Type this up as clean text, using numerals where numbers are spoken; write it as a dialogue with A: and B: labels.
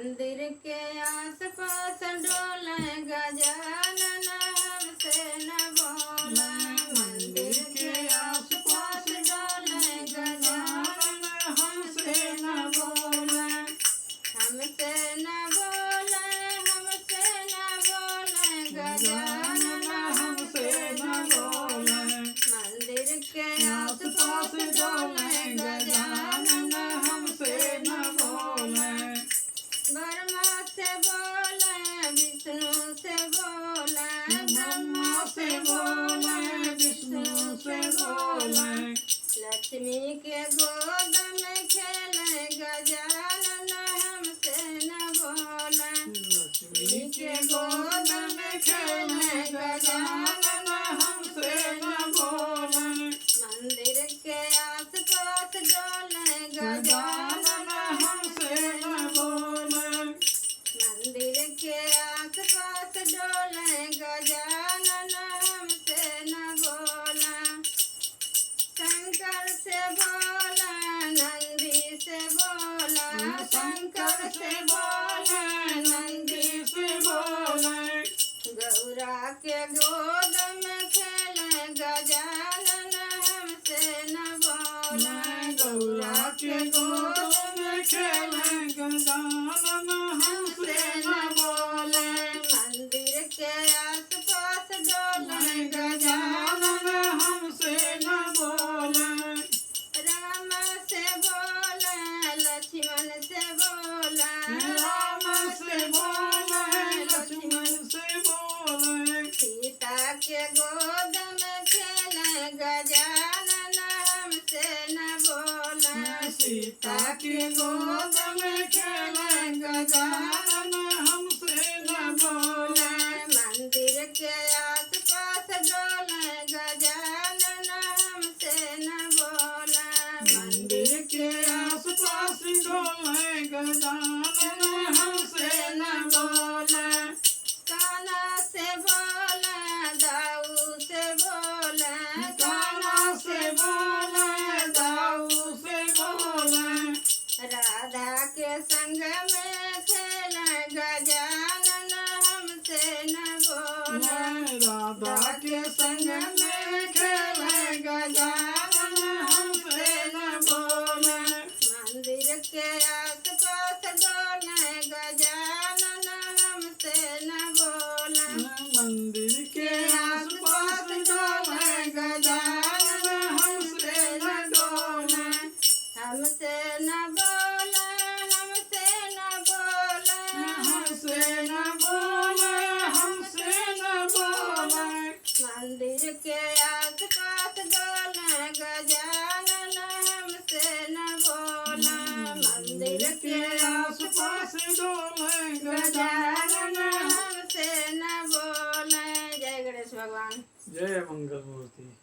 A: मंदिर के आस-पास डोले गजानन हमसे न बोला। मंदिर के आस-पास डोले गजानन हमसे न बोला। हमसे न बोले, हमसे न बोले गजानन हमसे न बोले। मंदिर के आस-पास डोले गजानन हमसे न बोले। ब्रह्मा से बोले, विष्णु से बोले, ब्रह्मा से बोले, विष्णु से बोले। लक्ष्मी के गोद में खेले गजानन हमसे न बोले। लक्ष्मी के गोद में खेले गजानन हमसे न बोले। मंदिर के आस-पास डोले गजानन हमसे न बोले। मंदिर के आस-पास डोले गजानन हमसे न बोला। शंकर से बोला, नंदी से बोला, शंकर से बोला, नंदी से बोला। गौरा के गोद में खेले गजानन हमसे न बोला। गौरा के गोद में खेले गजानन हमसे न बोले। मंदिर के आस-पास डोले गजानन हमसे न बोले। राम से बोले, लक्ष्मण से बोला, राम से बोले, लक्ष्मण से बोले। सीता के गोद में खेले गजानन हमसे न बोला। सीता के गोद में खेले गजानन हमसे न बोला। मंदिर के आस-पास डोले गजानन हमसे न बोला। मंदिर के आस-पास डोले गजानन हमसे न बोला। कान्हा से बोला, दाऊ से बोला, कान्हा से बोला, दाऊ से बोला। राधा के संग में खेले गजानन हमसे न बोला। राधा के संग में खेले गजानन हमसे न बोला। मंदिर के आस-पास डोले गजानन हमसे न बोला। मंदिर के आस-पास डोले गजानन हमसे न बोला। हमसे न बोला, हमसे न बोला, हमसे न बोला, हमसे न बोला। मंदिर के आस-पास डोले गजानन हमसे न बोला। मंदिर के आस-पास डोले गजानन हमसे न बोले। जय गणेश भगवान।
B: जय मंगल मूर्ति।